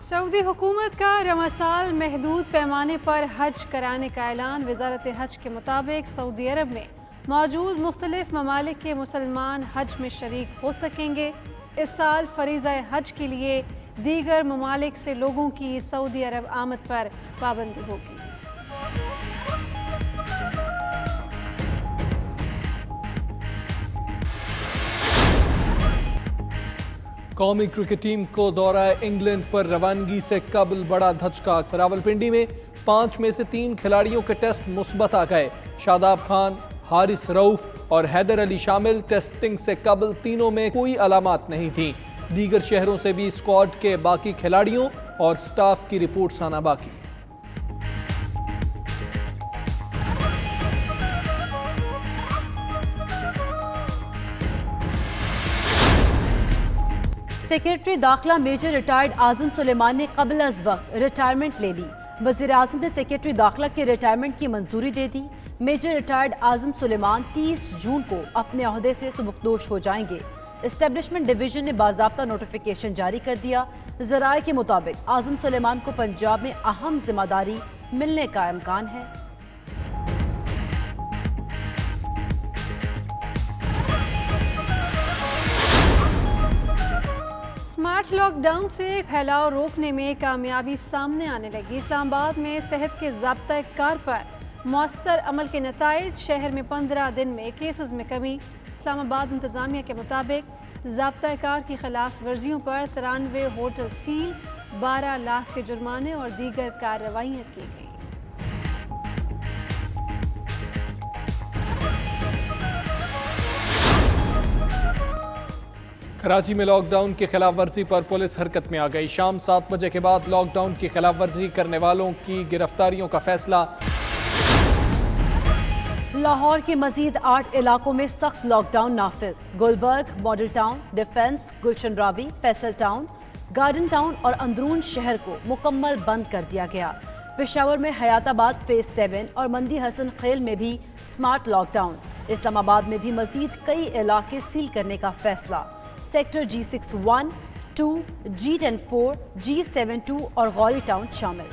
سعودی حکومت کا رواں سال محدود پیمانے پر حج کرانے کا اعلان۔ وزارت حج کے مطابق سعودی عرب میں موجود مختلف ممالک کے مسلمان حج میں شریک ہو سکیں گے۔ اس سال فریضہ حج کے لیے دیگر ممالک سے لوگوں کی سعودی عرب آمد پر پابندی ہوگی۔ قومی کرکٹ ٹیم کو دورہ انگلینڈ پر روانگی سے قبل بڑا دھچکا۔ راولپنڈی میں 5 میں سے 3 کھلاڑیوں کے ٹیسٹ مثبت آ گئے۔ شاداب خان، حارث رؤف اور حیدر علی شامل۔ ٹیسٹنگ سے قبل تینوں میں کوئی علامات نہیں تھیں۔ دیگر شہروں سے بھی اسکواڈ کے باقی کھلاڑیوں اور سٹاف کی رپورٹس آنا باقی۔ سیکرٹری داخلہ میجر ریٹائرڈ اعظم سلیمان نے قبل از وقت ریٹائرمنٹ لے لی۔ وزیر اعظم نے سیکرٹری داخلہ کے ریٹائرمنٹ کی منظوری دے دی۔ میجر ریٹائرڈ اعظم سلیمان 30 جون کو اپنے عہدے سے سبکدوش ہو جائیں گے۔ اسٹیبلشمنٹ ڈویژن نے باضابطہ نوٹیفیکیشن جاری کر دیا۔ ذرائع کے مطابق اعظم سلیمان کو پنجاب میں اہم ذمہ داری ملنے کا امکان ہے۔ اسمارٹ لاک ڈاؤن سے پھیلاؤ روکنے میں کامیابی سامنے آنے لگی۔ اسلام آباد میں صحت کے ضابطۂ کار پر مؤثر عمل کے نتائج۔ شہر میں 15 دن میں کیسز میں کمی۔ اسلام آباد انتظامیہ کے مطابق ضابطۂ کار کی خلاف ورزیوں پر 93 ہوٹل سیل، 12 لاکھ کے جرمانے اور دیگر کارروائیاں کی گئیں۔ کراچی میں لاک ڈاؤن کی خلاف ورزی پر پولیس حرکت میں آ گئی۔ شام 7 بجے کے بعد لاک ڈاؤن کی خلاف ورزی کرنے والوں کی گرفتاریوں کا فیصلہ۔ لاہور کے مزید 8 علاقوں میں سخت لاک ڈاؤن نافذ۔ گلبرگ، ماڈل ٹاؤن، ڈیفنس، گلشن راوی، فیصل ٹاؤن، گارڈن ٹاؤن اور اندرون شہر کو مکمل بند کر دیا گیا۔ پشاور میں حیات آباد فیز 7 اور مندی حسن خیل میں بھی سمارٹ لاک ڈاؤن۔ اسلام آباد میں بھی مزید کئی علاقے سیل کرنے کا فیصلہ۔ سیکٹر G61، 2، G104، G72 اور غوری ٹاؤن شامل۔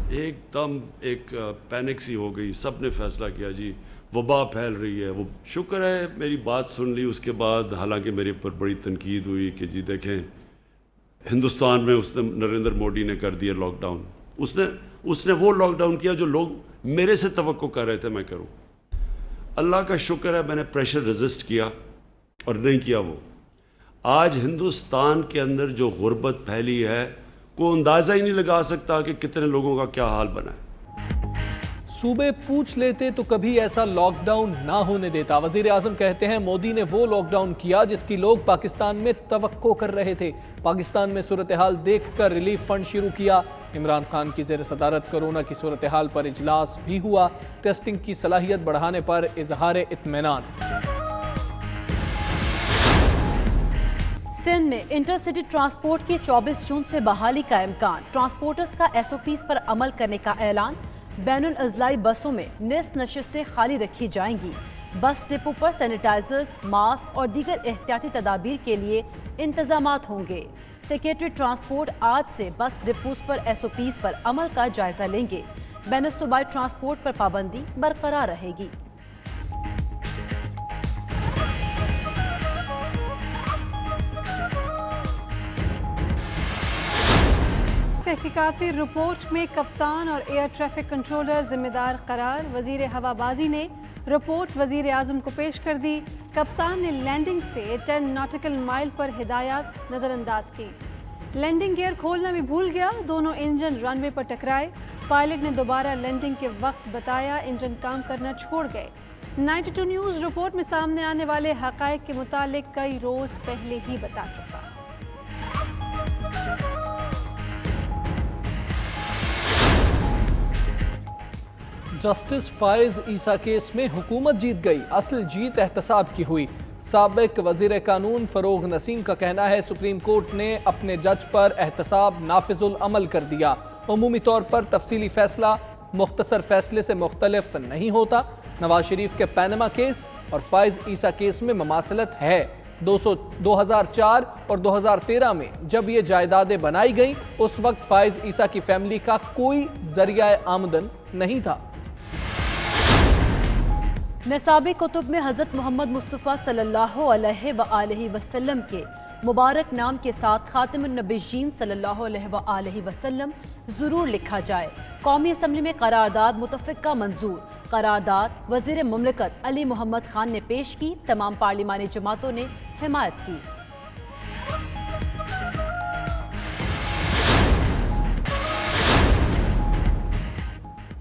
ایک دم ایک پینک سی ہو گئی، سب نے فیصلہ کیا جی وبا پھیل رہی ہے۔ وہ شکر ہے میری بات سن لی۔ اس کے بعد حالانکہ میرے اوپر بڑی تنقید ہوئی کہ جی دیکھیں ہندوستان میں اس نے نریندر مودی نے کر دیا لاک ڈاؤن۔ اس نے وہ لاک ڈاؤن کیا جو لوگ میرے سے توقع کر رہے تھے میں کروں۔ اللہ کا شکر ہے میں نے پریشر ریزسٹ کیا اور نہیں کیا وہ۔ آج ہندوستان کے اندر جو غربت پھیلی ہے کوئی اندازہ ہی نہیں لگا سکتا کہ کتنے لوگوں کا کیا حال بنا ہے۔ صوبے پوچھ لیتے تو کبھی ایسا لاک ڈاؤن نہ ہونے دیتا۔ وزیر اعظم کہتے ہیں مودی نے وہ لاک ڈاؤن کیا جس کی لوگ پاکستان میں توقع کر رہے تھے۔ پاکستان میں صورتحال دیکھ کر ریلیف فنڈ شروع کیا۔ عمران خان کی زیر صدارت کورونا کی صورتحال پر اجلاس بھی ہوا۔ ٹیسٹنگ کی صلاحیت بڑھانے پر اظہار اطمینان۔ سندھ میں انٹر سٹی ٹرانسپورٹ کی 24 جون سے بحالی کا امکان۔ ٹرانسپورٹرز کا SOPs پر عمل کرنے کا اعلان۔ بین الاضلاعی بسوں میں نصف نشستیں خالی رکھی جائیں گی۔ بس ڈپو پر سینیٹائزرز، ماسک اور دیگر احتیاطی تدابیر کے لیے انتظامات ہوں گے۔ سیکرٹری ٹرانسپورٹ آج سے بس ڈپوز پر SOPs پر عمل کا جائزہ لیں گے۔ بین الصوبائی ٹرانسپورٹ پر پابندی برقرار رہے گی۔ تحقیقاتی رپورٹ میں کپتان اور ایئر ٹریفک کنٹرولر ذمہ دار قرار۔ وزیر ہوا بازی نے رپورٹ وزیر اعظم کو پیش کر دی۔ کپتان نے لینڈنگ سے 10 ناٹیکل مائل پر ہدایات نظر انداز کی۔ لینڈنگ گیئر کھولنا بھی بھول گیا۔ دونوں انجن رن وے پر ٹکرائے۔ پائلٹ نے دوبارہ لینڈنگ کے وقت بتایا، انجن کام کرنا چھوڑ گئے۔ 92 نیوز رپورٹ میں سامنے آنے والے حقائق کے متعلق کئی روز پہلے ہی بتا چکا۔ جسٹس فائز عیسیٰ کیس میں حکومت جیت گئی۔ اصل جیت احتساب کی ہوئی۔ سابق وزیر قانون فروغ نسیم کا کہنا ہے سپریم کورٹ نے اپنے جج پر احتساب نافذ العمل کر دیا۔ عمومی طور پر تفصیلی فیصلہ مختصر فیصلے سے مختلف نہیں ہوتا۔ नवाज शरीफ के पैनमा केस और फाइज ईसा केस में ममासलत है। 2004 और 2013 में जब ये जायदादें बनाई गई उस वक्त फाइज ईसा की फैमिली का कोई जरिया आमदन नहीं था। निसाबी कुतुब में हज़रत मोहम्मद मुस्तफ़ा सल्लल्लाहु अलैहि वसल्लम के मुबारक नाम के साथ खातिमुन नबिय्यीन सल्लल्लाहु अलैहि वसल्लम ज़रूर लिखा जाए। कौमी असम्बली में करारदाद मुतफ़िक़ा मंजूर। करारदाद वज़ीर मुमलिकत अली मोहम्मद खान ने पेश की। तमाम पार्लिमानी जमातों ने हिमायत की।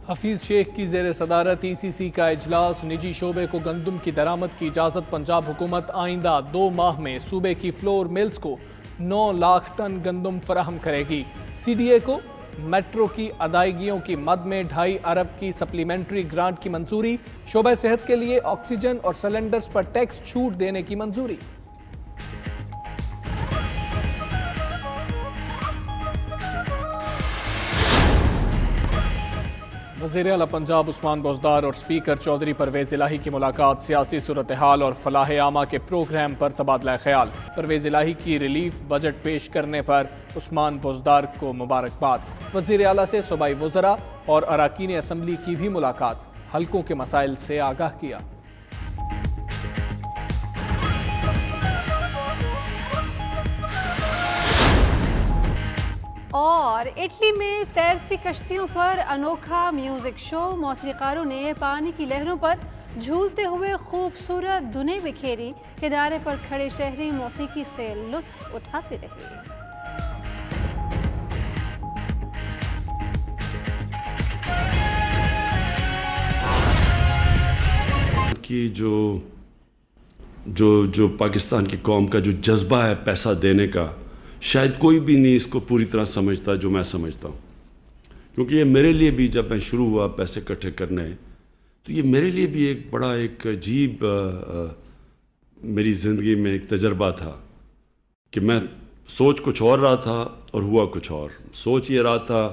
हफीज शेख की जेर सदारत ECC का इजलास। निजी शोबे को गंदम की दरामद की इजाज़त। पंजाब हुकूमत आइंदा 2 माह में सूबे की फ्लोर मिल्स को 9 लाख टन गंदम फराहम करेगी। CDA को मेट्रो की अदायगियों की मद में 2.5 अरब की सप्लीमेंट्री ग्रांट की मंजूरी। शोबे सेहत के लिए ऑक्सीजन और सिलेंडर्स पर टैक्स छूट देने की मंजूरी। वज़ीर आला पंजाब उस्मान बुज़दार और स्पीकर चौधरी परवेज़ इलाही की मुलाकात। सियासी सूरत हाल और फलाह आमा के प्रोग्राम पर तबादला ख्याल। परवेज़ इलाही की रिलीफ बजट पेश करने पर उस्मान बुज़दार को मुबारकबाद। वज़ीर आला से सूबाई वज़रा और अराकीन असम्बली की भी मुलाकात। हल्कों के मसाइल से आगाह किया। और इटली में तैरती कश्तियों पर अनोखा म्यूजिक शो। मौसीकारों ने पानी की लहरों पर झूलते हुए खूबसूरत धुनें बिखेरी। किनारे पर खड़े शहरी मौसीकी से लुत्फ उठाते रहे। कि जो पाकिस्तान की कौम का जो जज्बा है पैसा देने का, शायद कोई भी नहीं इसको पूरी तरह समझता जो मैं समझता हूँ। क्योंकि ये मेरे लिए भी, जब मैं शुरू हुआ पैसे इकट्ठे करने, तो ये मेरे लिए भी एक बड़ा एक अजीब मेरी ज़िंदगी में एक तजर्बा था कि मैं सोच कुछ और रहा था और हुआ कुछ और। सोच ये रहा था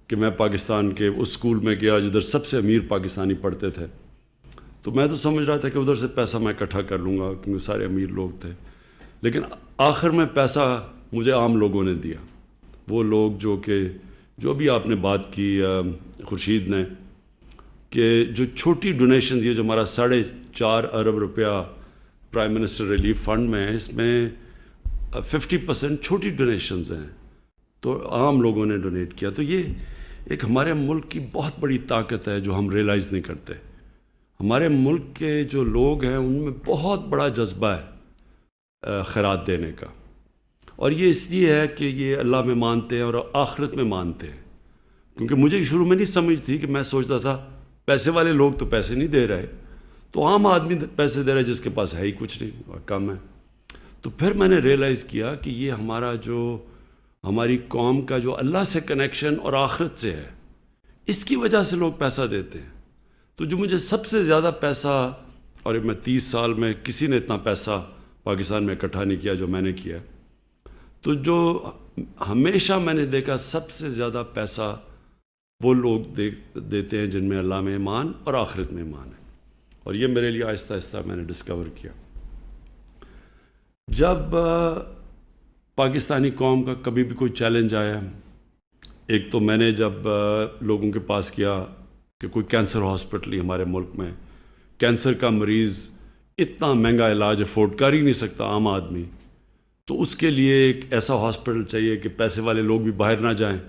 कि मैं पाकिस्तान के उस स्कूल में गया जिधर सबसे अमीर पाकिस्तानी पढ़ते थे, तो मैं तो समझ रहा था कि उधर से पैसा मैं इकट्ठा कर लूँगा क्योंकि सारे अमीर लोग थे। लेकिन आखिर में पैसा मुझे आम लोगों ने दिया। वो लोग जो भी आपने बात की खुर्शीद ने, कि जो छोटी डोनेशन दी, जो हमारा 4.5 अरब रुपया प्राइम मिनिस्टर रिलीफ फंड में है, इसमें 50% छोटी डोनेशंस हैं, तो आम लोगों ने डोनेट किया। तो ये एक हमारे मुल्क की बहुत बड़ी ताकत है जो हम रियलाइज़ नहीं करते। हमारे मुल्क के जो लोग हैं उनमें बहुत बड़ा जज्बा है खैरात देने का, और ये इसलिए है कि ये अल्लाह में मानते हैं और आखिरत में मानते हैं। क्योंकि मुझे शुरू में नहीं समझ थी कि मैं सोचता था पैसे वाले लोग तो पैसे नहीं दे रहे, तो आम आदमी पैसे दे रहा है जिसके पास है ही कुछ नहीं और कम है। तो फिर मैंने रियलाइज़ किया कि ये हमारी कौम का जो अल्लाह से कनेक्शन और आखिरत से है, इसकी वजह से लोग पैसा देते हैं। तो जो मुझे सबसे ज़्यादा पैसा, और मैं 30 साल में किसी ने इतना पैसा पाकिस्तान में इकट्ठा नहीं किया जो मैंने किया, तो जो हमेशा मैंने देखा सबसे ज़्यादा पैसा वो लोग देते हैं जिनमें अल्लाह में ईमान और आखिरत में ईमान है। और ये मेरे लिए आहिस्ता आहिस्ता मैंने डिस्कवर किया। जब पाकिस्तानी कौम का कभी भी कोई चैलेंज आया, एक तो मैंने जब लोगों के पास किया कि कोई कैंसर हॉस्पिटल ही हमारे मुल्क में, कैंसर का मरीज़ इतना महंगा इलाज अफोर्ड कर ही नहीं सकता आम आदमी, तो उसके लिए एक ऐसा हॉस्पिटल चाहिए कि पैसे वाले लोग भी बाहर ना जाएं,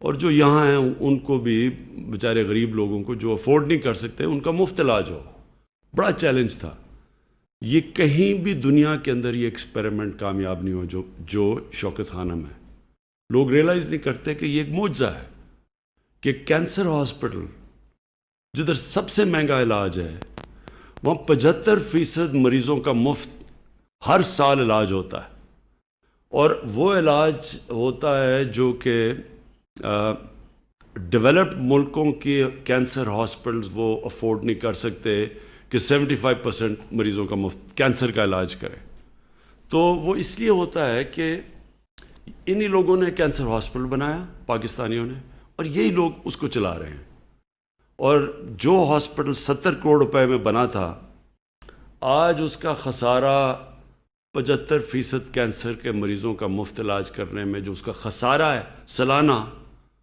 और जो यहाँ हैं उनको भी, बेचारे गरीब लोगों को जो अफोर्ड नहीं कर सकते, उनका मुफ्त इलाज हो। बड़ा चैलेंज था। ये कहीं भी दुनिया के अंदर ये एक्सपेरिमेंट कामयाब नहीं हो जो शौकत खानम है। लोग रियलाइज़ नहीं करते कि ये एक मौजज़ा है कि कैंसर हॉस्पिटल जिधर सबसे महंगा इलाज है, वहाँ 75% मरीज़ों का मुफ्त हर साल इलाज होता है, और वो इलाज होता है जो कि डेवलप्ड मुल्कों के कैंसर हॉस्पिटल्स वो अफोर्ड नहीं कर सकते कि 75% मरीज़ों का मुफ्त कैंसर का इलाज करें। तो वो इसलिए होता है कि इन्हीं लोगों ने कैंसर हॉस्पिटल बनाया, पाकिस्तानियों ने, और यही लोग उसको चला रहे हैं। اور جو ہاسپٹل 70 کروڑ روپے میں بنا تھا، آج اس کا خسارہ 75% کینسر کے مریضوں کا مفت علاج کرنے میں جو اس کا خسارہ ہے سالانہ،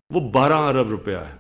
وہ 12 ارب روپیہ ہے۔